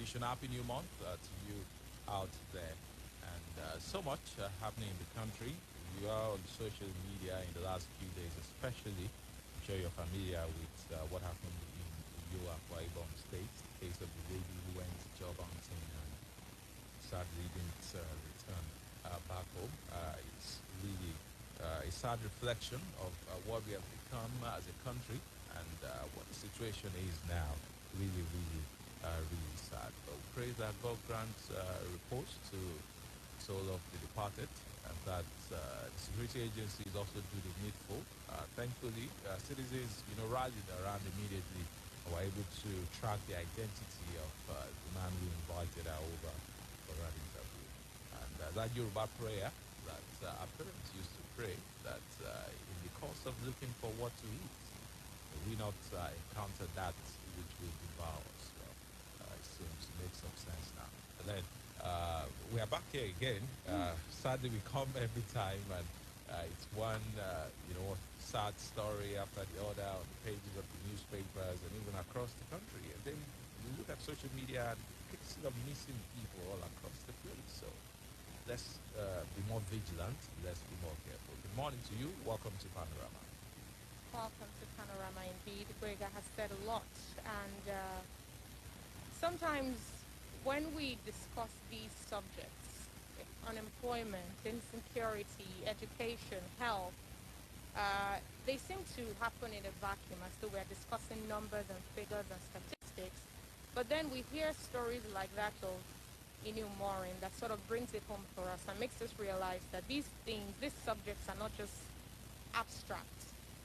edition. Happy New Month to you out there. And so much happening in the country. You are on social media in the last few days, especially. I'm sure you're familiar with what happened in Akwa Ibom State, the case of the lady who went job hunting and sadly didn't return back home. It's really a sad reflection of what we have become as a country and what the situation is now. Really, really, really sad. But we pray that God grants repose to the soul of the departed and that the security agencies also do the needful. Thankfully, citizens, rallied around immediately and were able to track the identity of the man who invited her over for an interview. And that Yoruba prayer that our parents used to pray that in the course of looking for what to eat, we not encounter that which will devour us. Well, it seems to make some sense now. But then we are back here again. Sadly, we come every time, and it's one sad story after the other on the pages of the newspapers and even across the country. And then you look at social media and cases of missing people all across the place. So let's be more vigilant. Let's be more careful. Good morning to you. Welcome to Panorama. Welcome to Panorama indeed. Gboyega has said a lot, and sometimes when we discuss these subjects, unemployment, insecurity, education, health, they seem to happen in a vacuum as though we're discussing numbers and figures and statistics, but then we hear stories like that of Inu Morin that sort of brings it home for us and makes us realize that these things, these subjects are not just abstract,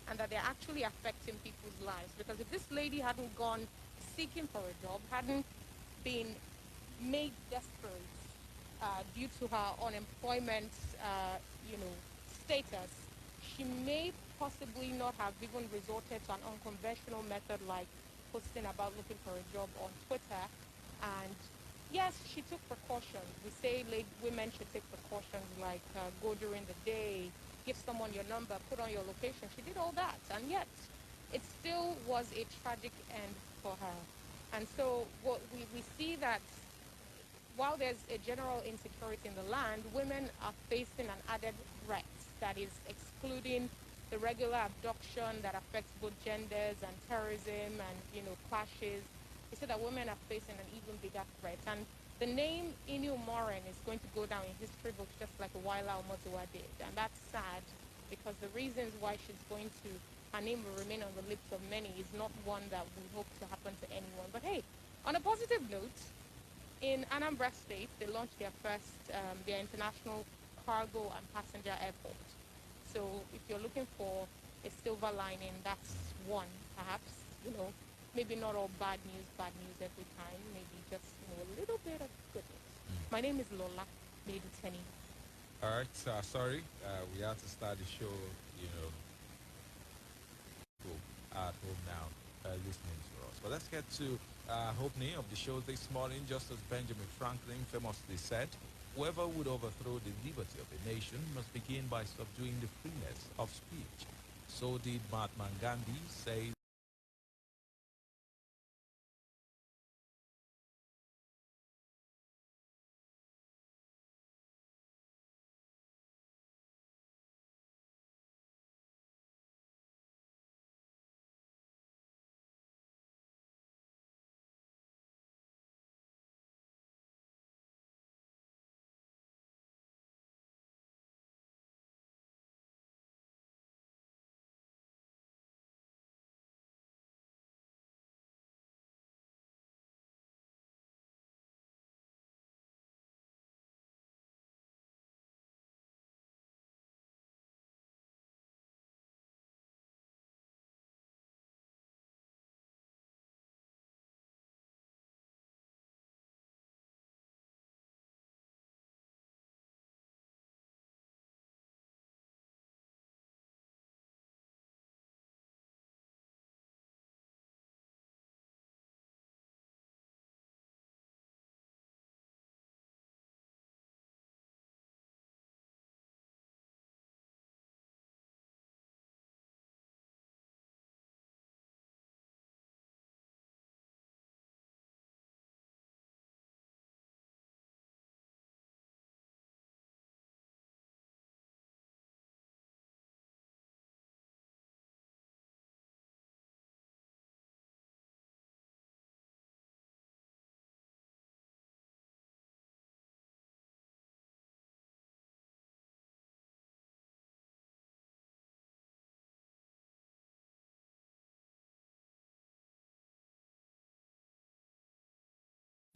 and that they're actually affecting people's lives. Because if this lady hadn't gone seeking for a job, hadn't been made desperate due to her unemployment, status, she may possibly not have even resorted to an unconventional method like posting about looking for a job on Twitter. And yes, she took precautions. We say women should take precautions like go during the day, give someone your number, put on your location. She did all that, and yet it still was a tragic end for her. And so what we see that while there's a general insecurity in the land, women are facing an added threat that is excluding the regular abduction that affects both genders and terrorism and, clashes. We say that women are facing an even bigger threat. And the name Inu Morin is going to go down in history books just like Waila Omozuwa did. And that's sad because the reasons why her name will remain on the lips of many is not one that we hope to happen to anyone. But hey, on a positive note, in Anambra State, they launched their international cargo and passenger airport. So if you're looking for a silver lining, that's one, perhaps, maybe not all bad news every time, maybe just, a little bit of good news. My name is Lola, Meduteni. All right, sorry, we have to start the show, at home now listening to us. But let's get to opening of the show this morning. Just as Benjamin Franklin famously said, whoever would overthrow the liberty of a nation must begin by subduing the freeness of speech. So did Mahatma Gandhi say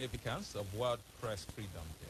significance of World Press Freedom Day?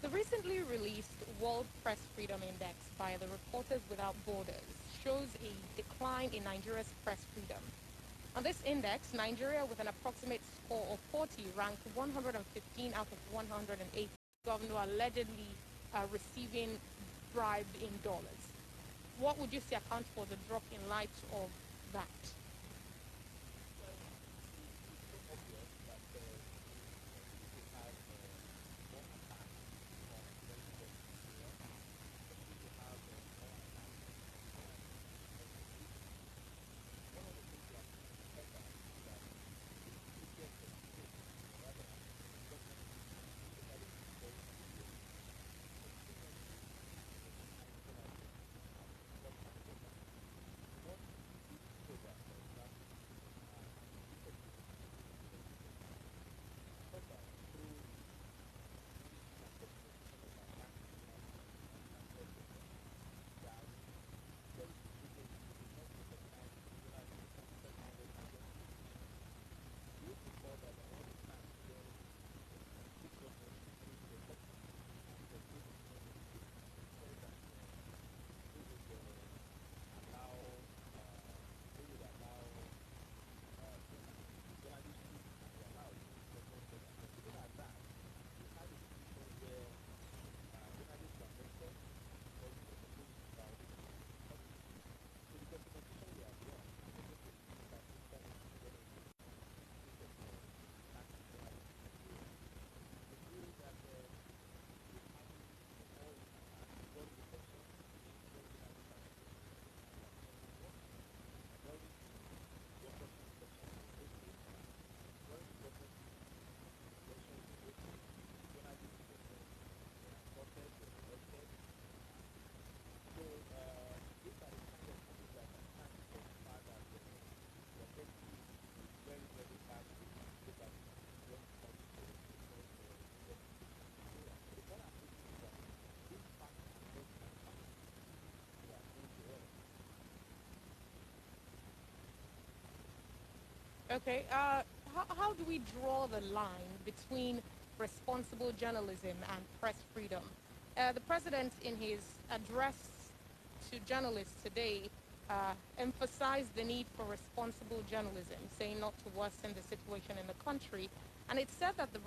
The recently released World Press Freedom Index by the Reporters Without Borders shows a decline in Nigeria's press freedom. On this index, Nigeria, with an approximate score of 40, ranked 115 out of 108 governor allegedly receiving bribed in dollars. What would you say accounts for the drop in light of that? Okay, how do we draw the line between responsible journalism and press freedom? The president, in his address to journalists today, emphasized the need for responsible journalism, saying not to worsen the situation in the country. And it said that the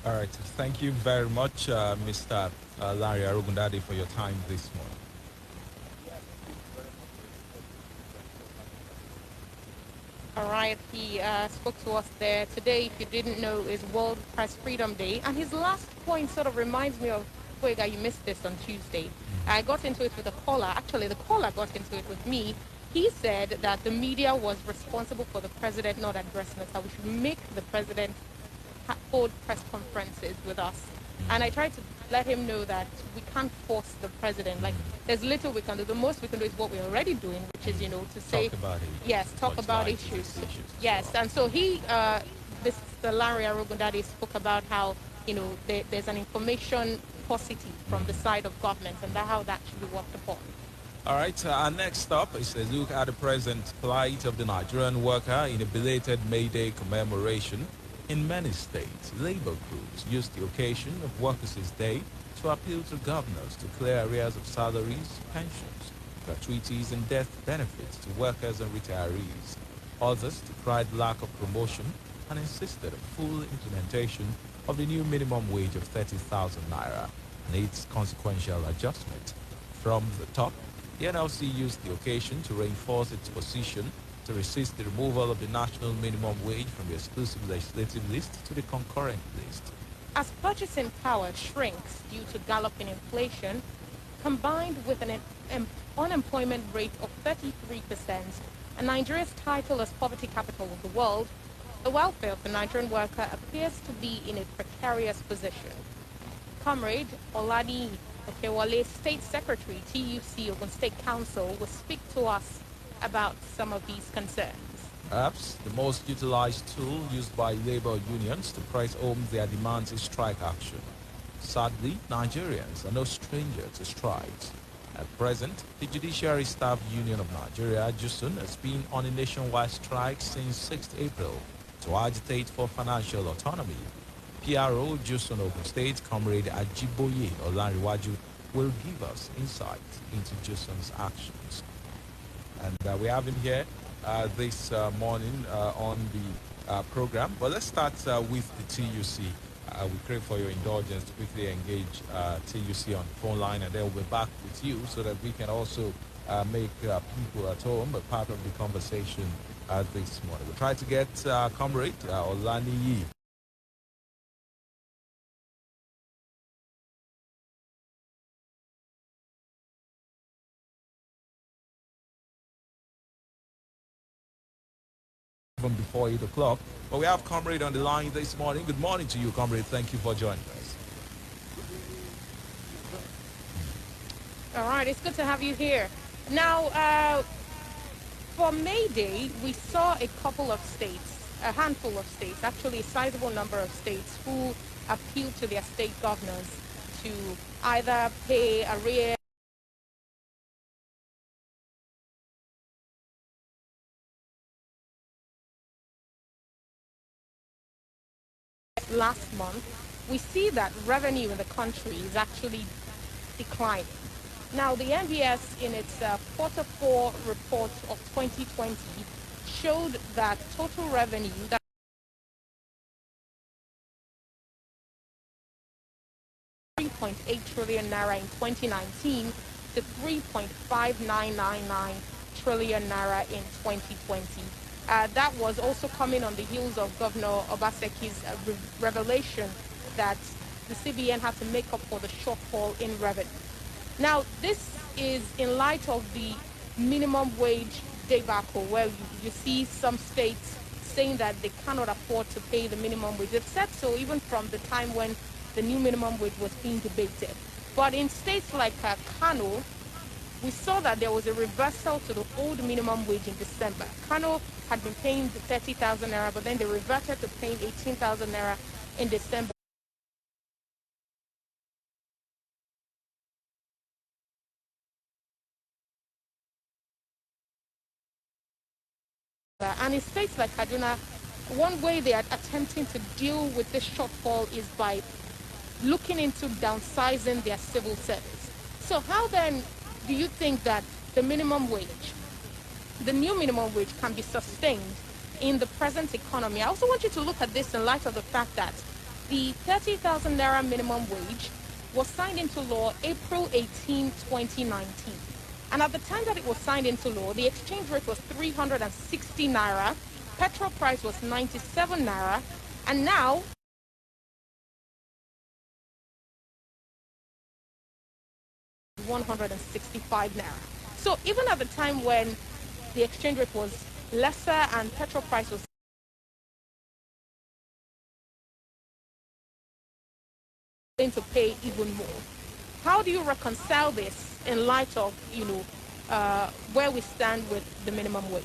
All right. Thank you very much, Mr. Larry Arugundade, for your time this morning. All right, he spoke to us there. Today, if you didn't know, is World Press Freedom Day. And his last point sort of reminds me of, Gboyega, you missed this on Tuesday. I got into it with a caller. Actually, the caller got into it with me. He said that the media was responsible for the president not addressing us, that we should make the president hold press conferences with us. And I tried to let him know that we can't force the president. Like, there's little we can do. The most we can do is what we're already doing, which is, to say, Talk about it. yes, talk about issues. Yes, and so he, the Larry Arugundade spoke about how, there's an information paucity from the side of government and how that should be worked upon. All right, our next stop is a look at the present plight of the Nigerian worker in a belated May Day commemoration. In many states, labor groups used the occasion of Workers' Day to appeal to governors to clear arrears of salaries, pensions, gratuities, and death benefits to workers and retirees. Others decried lack of promotion and insisted on full implementation of the new minimum wage of 30,000 naira and its consequential adjustment. From the top, the NLC used the occasion to reinforce its position to resist the removal of the national minimum wage from the exclusive legislative list to the concurrent list. As purchasing power shrinks due to galloping inflation, combined with an unemployment rate of 33%, and Nigeria's title as poverty capital of the world, the welfare of the Nigerian worker appears to be in a precarious position. Comrade Olaniyi, State Secretary, TUC, Ogun State Council, will speak to us about some of these concerns. Perhaps the most utilized tool used by labor unions to press home their demands is strike action. Sadly, Nigerians are no stranger to strikes. At present, the Judiciary Staff Union of Nigeria, JUSUN, has been on a nationwide strike since 6th April to agitate for financial autonomy. PRO JUSUN Ogun State, Comrade Gboyega Olaniyi will give us insight into Jason's actions. And we have him here this morning on the program. But let's start with the TUC. We crave for your indulgence to quickly engage TUC on the phone line, and then we'll be back with you so that we can also make people at home a part of the conversation this morning. We'll try to get comrade Olaniyi. Even before 8 o'clock. But we have comrade on the line this morning. Good morning to you, comrade. Thank you for joining us. All right, it's good to have you here. Now, for May Day, we saw a couple of states, a handful of states, actually a sizable number of states who appealed to their state governors to either pay arrears last month. We see that revenue in the country is actually declining. Now, the NBS in its quarter four report of 2020 showed that total revenue, that 3.8 trillion naira in 2019 to 3.5999 trillion naira in 2020. That was also coming on the heels of Governor Obaseki's revelation that the CBN had to make up for the shortfall in revenue. Now, this is in light of the minimum wage debacle, where you see some states saying that they cannot afford to pay the minimum wage. They've said so even from the time when the new minimum wage was being debated. But in states like Kano, we saw that there was a reversal to the old minimum wage in December. Kano had been paying the 30,000 naira, but then they reverted to paying 18,000 naira in December. And in states like Kaduna, one way they are attempting to deal with this shortfall is by looking into downsizing their civil service. So how then do you think that the minimum wage, the new minimum wage, can be sustained in the present economy? I also want you to look at this in light of the fact that the 30,000 naira minimum wage was signed into law April 18, 2019. And at the time that it was signed into law, the exchange rate was 360 naira, petrol price was 97 naira, and now 165 naira. So even at the time when the exchange rate was lesser and petrol price was going to pay even more. How do you reconcile this in light of, where we stand with the minimum wage?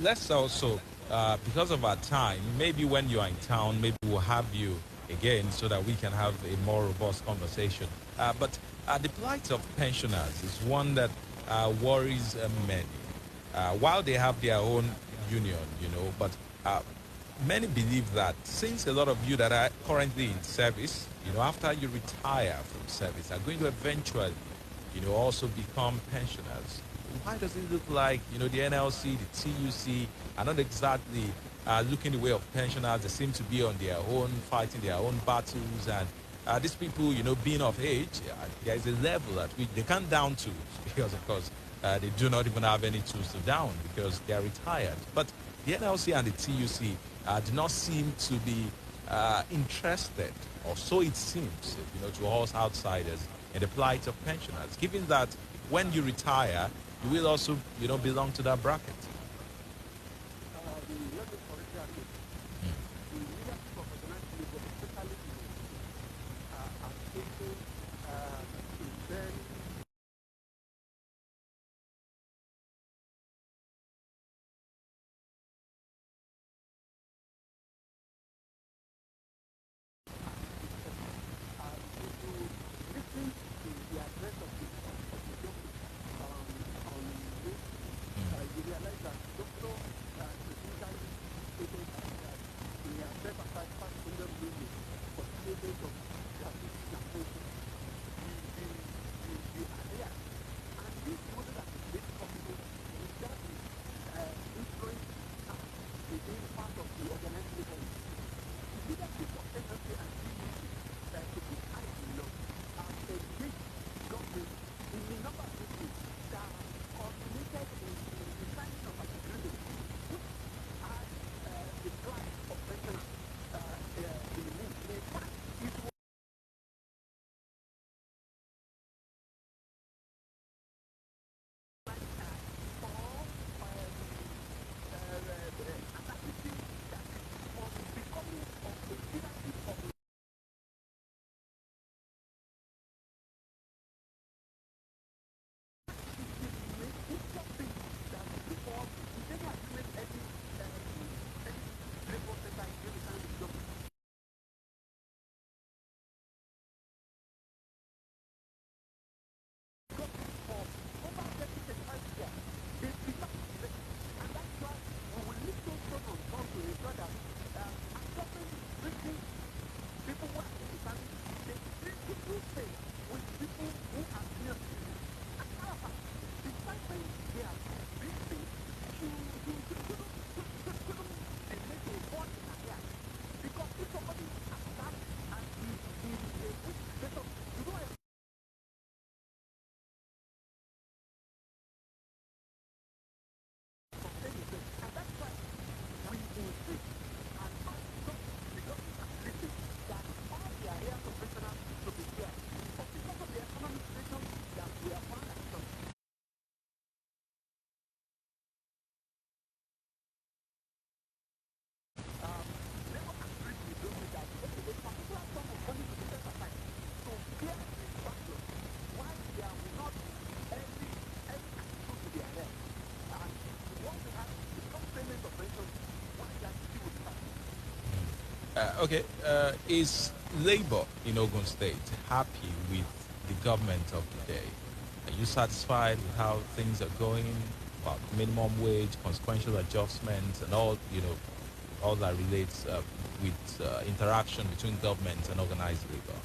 Let's also, because of our time, maybe when you are in town, maybe we'll have you again so that we can have a more robust conversation. But the plight of pensioners is one that worries many. While they have their own union, but uh, many believe that since a lot of you that are currently in service, after you retire from service, are going to eventually, also become pensioners. Why does it look like, the NLC, the TUC are not exactly looking the way of pensioners? They seem to be on their own, fighting their own battles. And these people, being of age, there is a level at which they can't down tools because, of course, they do not even have any tools to down because they are retired. But the NLC and the TUC do not seem to be interested, or so it seems, to us outsiders, in the plight of pensioners, given that when you retire, you will also, belong to that bracket. Okay, is Labour in Ogun State happy with the government of the day? Are you satisfied with how things are going? About minimum wage, consequential adjustments, and all that relates with interaction between government and organized labor?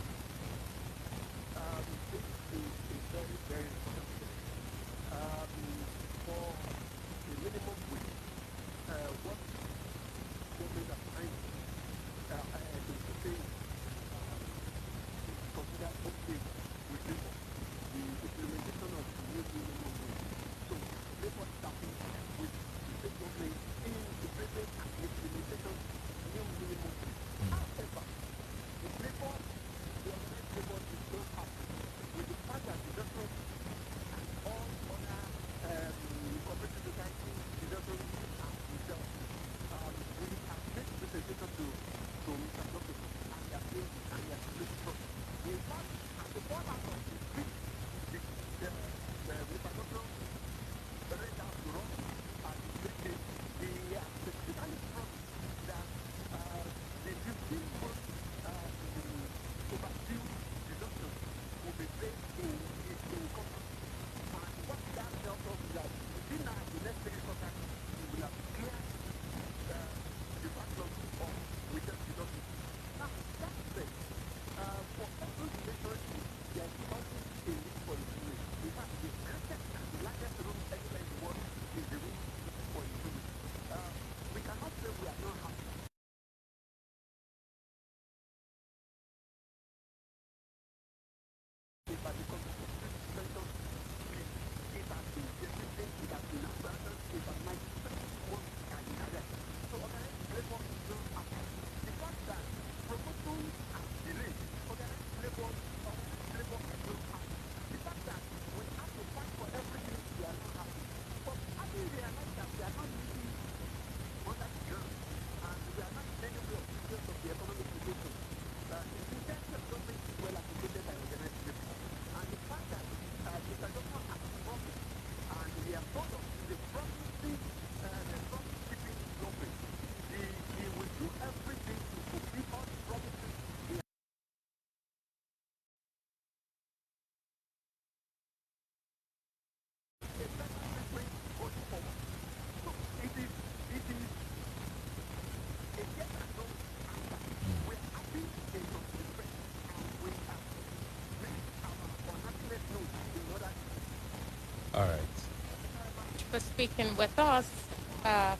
for speaking with us,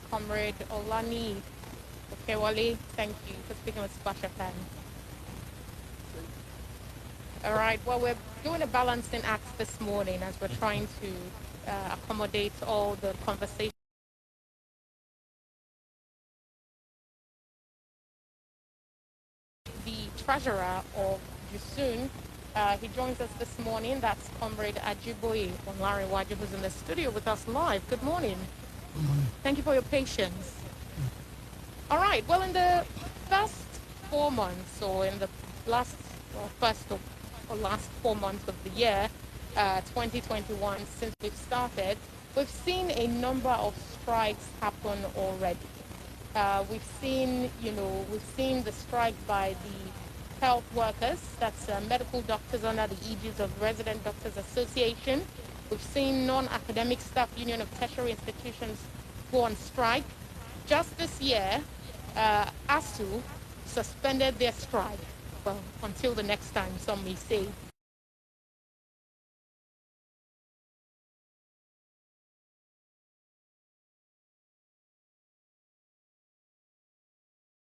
Comrade Olaniyi. Okay, Wale, thank you for speaking with Splash FM. All right, well, we're doing a balancing act this morning as we're trying to accommodate all the conversations. The treasurer of Jusun, he joins us this morning. That's Comrade Olaniyi, who's in the studio with us live. Good morning. Good morning. Thank you for your patience. All right, well, in the first 4 months, or in the last, last 4 months of the year, 2021, since we've started, we've seen a number of strikes happen already. We've seen the strike by the health workers, that's medical doctors under the aegis of Resident Doctors Association. We've seen non-academic staff union of tertiary institutions go on strike. Just this year, ASU suspended their strike, well, until the next time, some may say.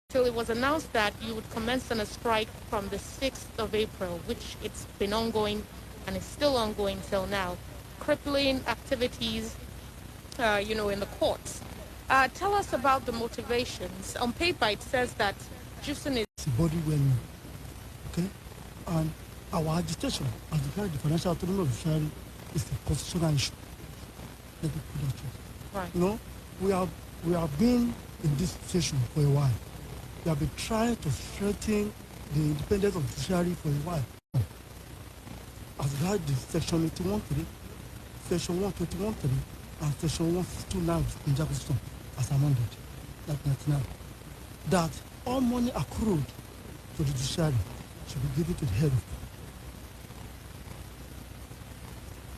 Till it was announced that you would commence on a strike from the 6th of April, which it's been ongoing and is still ongoing till now, crippling activities, in the courts. Tell us about the motivations. On paper, it says that Jusun is It's a body when, okay, and our agitation as regards the financial autonomy of the judiciary is a constitutional issue. Let me put that straight. right. You know, we have been in this situation for a while. We have been trying to strengthen the independence of the judiciary for a while. As regards the section 81.3, section 121.3, and section 159 of the Punjab Constitution as amended, like 99, that all money accrued to the judiciary should be given to the head of court.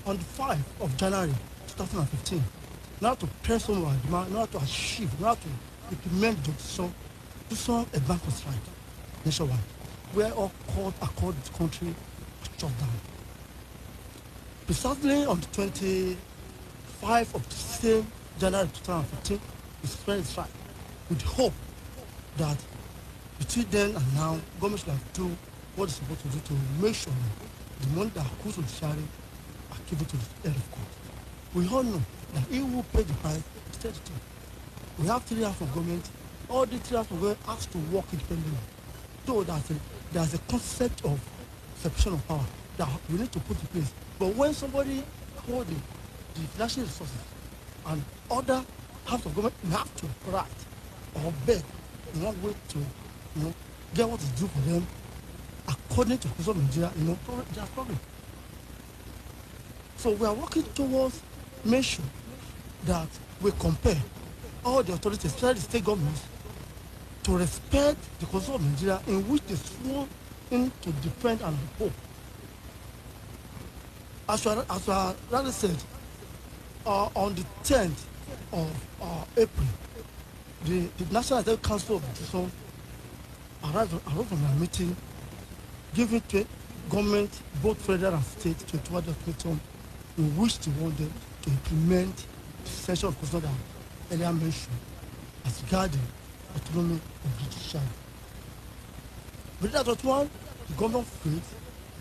On the 5th of January 2015, now to press on our demand, now to achieve, now to implement the decision, to solve a bank strike nationwide, where all court across the country are shut down. Precisely on the 25th of the same January 2015, we suspended the strike with hope that between then and now, government should have do what it's supposed to do to make sure that the money that accrues to the judiciary are given to the head of court. We all know that he will pay the price is 32. We have 3 years of government. All the 3 years of government has to work independently. So there's a concept of separation of power that we need to put in place. But when somebody holds the financial resources and other half of government have to write or beg in one way to get what is due for them according to the Constitution of Nigeria, there's a problem. So we are working towards make sure that we compare all the authorities, especially the state governments, to respect the Constitution of Nigeria in which they sworn in to defend and uphold. As I rather said, on the 10th of April, the National Executive Council of the Jusun arrived from a meeting giving to government, both federal and state, 21 ultimatum in which they want them to implement the section of Constitution that earlier mentioned as regarding autonomy of the judiciary. But that was one, the government failed,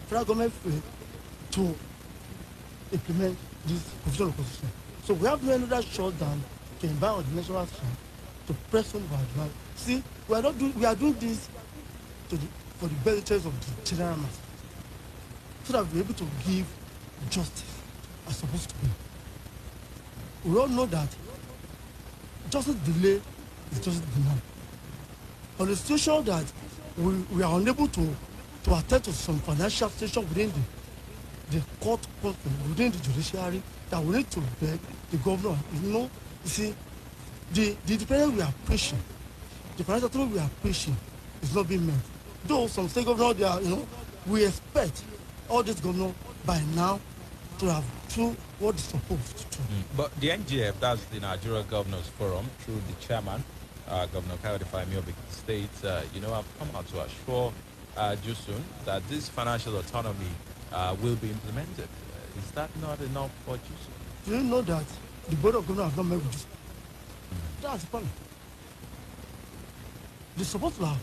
federal government failed to implement this provision of constitution. So we have made another shutdown to embark on the national strike to press on our demand. See, we are doing this for the best interest of the general mass, so that we're able to give justice as supposed to be. We all know that justice delay is justice demand. On the situation that we are unable to attend to some financial situation within the court, within the judiciary, that we need to beg the governor. You see, the independence we are pushing, the financial autonomy we are pushing is not being met. Though some state governors, we expect all these governors by now to have true what is supposed to do. But the NGF, that's the Nigeria Governors Forum, through the chairman, Governor Kayode Fayemi of the state, have come out to assure Jusun that this financial autonomy will be implemented. Is that not enough for Jusun? Do you know that the board of governors have not met with this. That's the problem. They're supposed to have,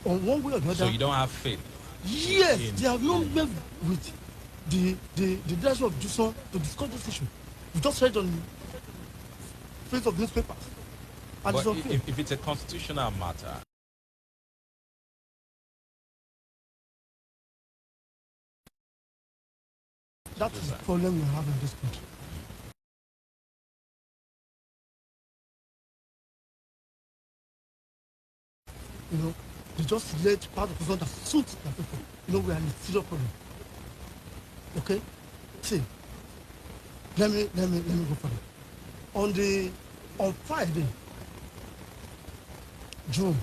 on one way or the other. So you don't have faith? Yes, they have not met with the leadership of Juson to discuss this issue. We just read on face of newspapers. And But it's okay. if it's a constitutional matter, That is the problem we have in this country. You know, they just let part of the that suits the people. You know, we are in a serious problem. Okay? See, let me go further. On Friday, June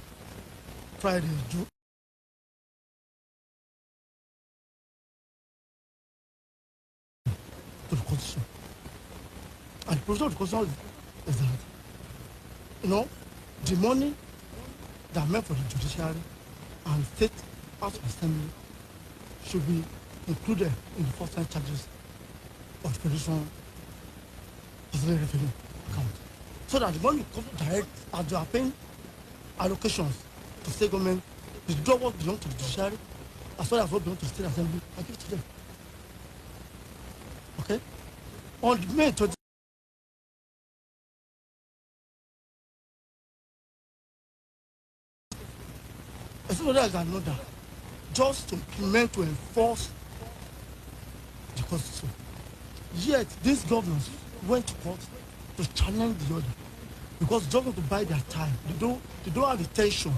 to the constitution. And the provision of the constitution is that, you know, the money that are meant for the judiciary and state house of assembly should be included in the first line charges of the federation revenue account. So that the money comes direct as they are paying allocations to state government, the drug what belongs to the judiciary, as well as what belongs to the state assembly, I give it to them. Okay? On May 20, as well as another, just to implement, to enforce the constitution. Yet these governors went to court to challenge the order because they don't want to buy their time. They don't have the tension.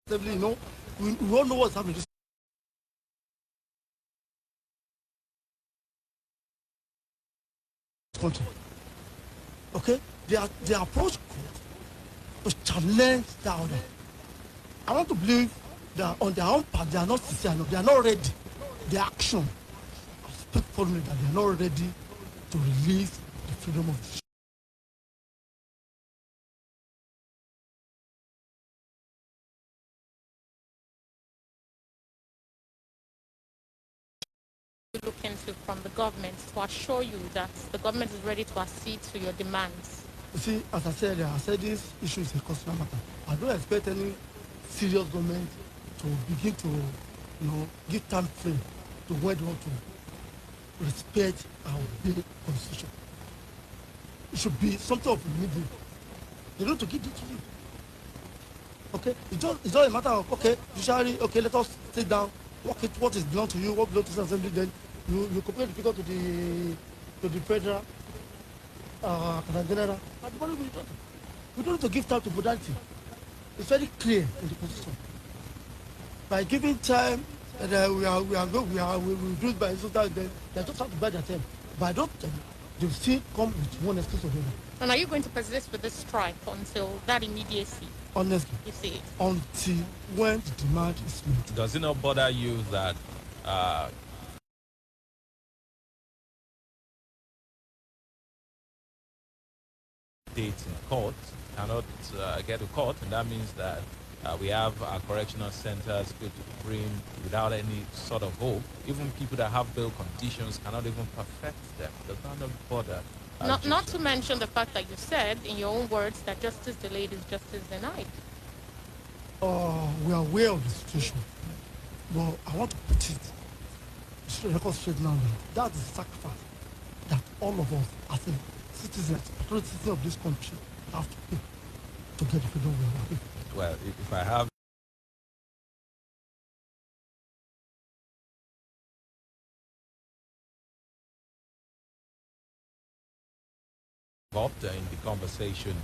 You know, we all know what's happening in this country. Okay? They approach court to challenge the order. I want to believe that on their own part, they are not sincere enough. They are not ready. Their action speak for me that they are not ready to release the freedom of the look into from the government to assure you that the government is ready to accede to your demands? You see, as I said, this issue is a constitutional matter. I don't expect any serious government to begin to, give time frame to when they want to respect our basic constitution. It should be something of immediate. They need to give it to you. Okay? It's not a matter of, okay, judiciary, okay, let us sit down, work it, what is belong to you, what belongs to the assembly, then you compare the figure to the federal, general. We don't need to give time to modality. It's very clear in the constitution. By giving time, we do it by so that they just have to buy their time. By that time, they still come with one excuse or the other. And are you going to persist with this strike until that immediacy? Honestly, You see it. until when the demand is met. does it not bother you that dates in court cannot get to court, and that means that we have our correctional centers go to bring without any sort of hope. Even people that have bail conditions cannot even perfect them. Does that not bother? Not to mention the fact that you said, in your own words, that justice delayed is justice denied. We are aware of the situation, but I want to put it record straight now. That is the sacrifice that all of us, as a citizens, citizens of this country, have to pay to get the freedom we have. Well, if I have involved in the conversation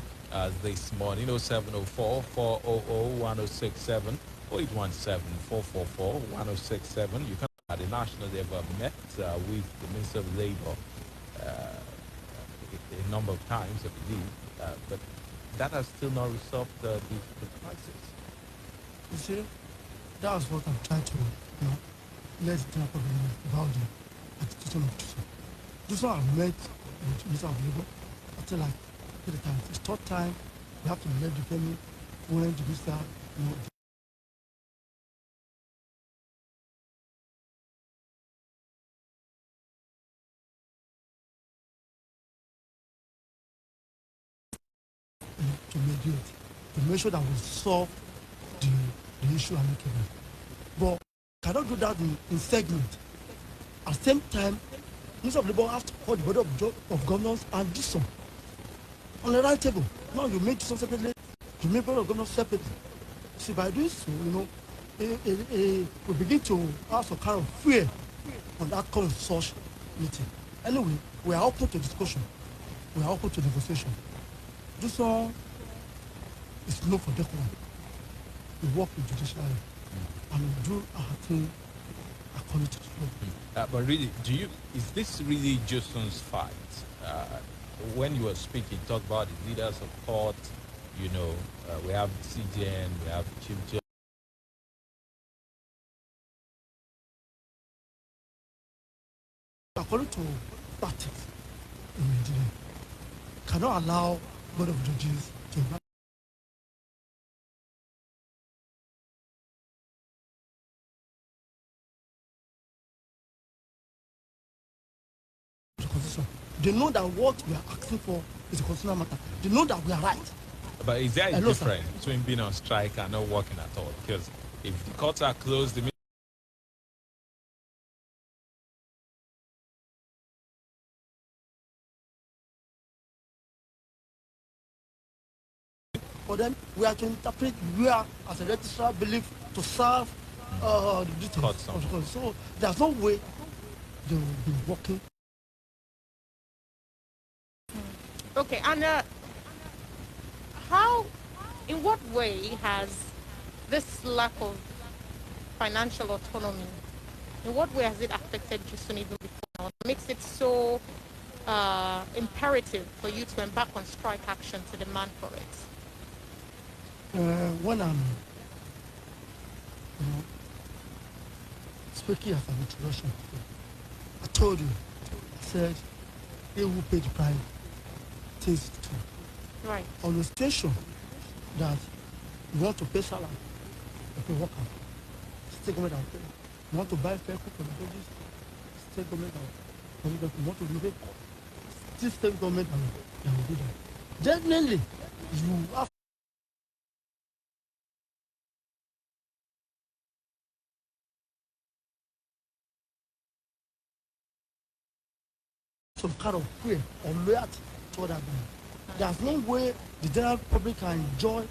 this morning, 0704 400 1067 or 817 444 1067. You can at the national level met with the Minister of Labour a number of times, I believe, but that has still not resolved the crisis. You see, that's what I'm trying to, let the general public know about the institution of Juson. Juson have met with the Minister of Labour until like 3 times. It's third time we have to let the family when the minister, to mediate, to make sure that we solve the, the issue amicably. But cannot do that in segment. At the same time, Minister of Labour has to call the Board of Governors and do some on the right table. Now you make some separately, you make Board of Governors separately. See, by doing so, we begin to have some kind of fear on that kind of such meeting. Anyway, we are open to discussion. We are open to negotiation. This one is no for decorum. We work with judiciary and we do our thing according to the law. But really, is this really Jason's fight? When you were speaking, talk about the leaders of court, we have CJN, we have Chief Judge. According to practice in Nigeria, cannot allow Board of Judges to the constitution. They know that what we are asking for is a constitutional matter. They know that we are right. But is there a difference between being on strike and not working at all? Because if the courts are closed, the for them, we are to interpret we are as a registrar believe to serve the duties of the court. So there's no way they will be working. Okay, and in what way has this lack of financial autonomy, in what way has it affected Jason even before now? It makes it so imperative for you to embark on strike action to demand for it? When I'm speaking as an introduction, I told you, I said, they will pay the price, things to do. Right. On the station that you want to pay salary, you pay worker, state government will pay. You want to buy fair for the judges, state government will pay. You want to do it, this state government will do that. Definitely, you have some kind of fear or loyalty to what happened. There's no way the general public can enjoy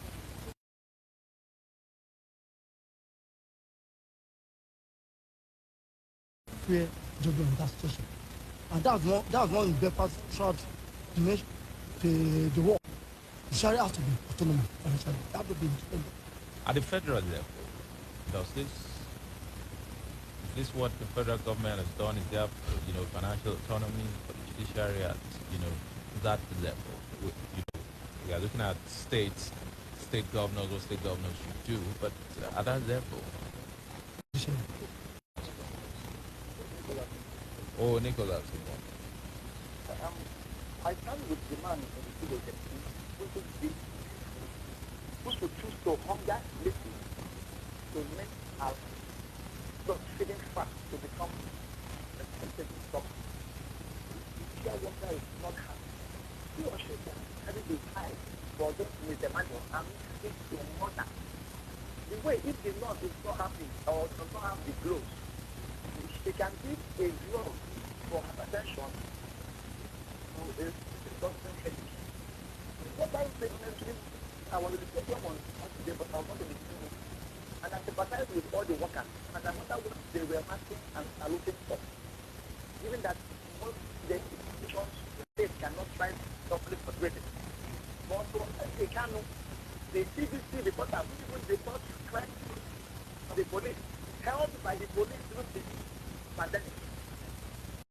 fear judgment in that situation. And that's one of the best throughout the nation, the world. The Sharia has to be autonomous financially. That has to be independent. at the federal level, is this what the federal government has done? Is there, financial autonomy for the judiciary at, that level? We are looking at state governors, what state governors should do, but at that level. Oh, Nicholas. I stand with the man in the civil who should choose to hunger listen to make our feeding fast to become a sensitive stop. The worker is not happy. He or she is having the time for them to meet the man and speak to mother. The way if the Lord is not happy or does not have the growth, she can give a drug for hypertension to a doctor's headache. What I'm saying, I was the same one today, but I want to be true. And I sympathize with all the workers, and I wonder what they were asking and are looking for. Given that most the institutions, the state cannot try properly portrait it. But also, they cannot. The CBC reporter, even the first crime, the police, held by the police through the pandemic.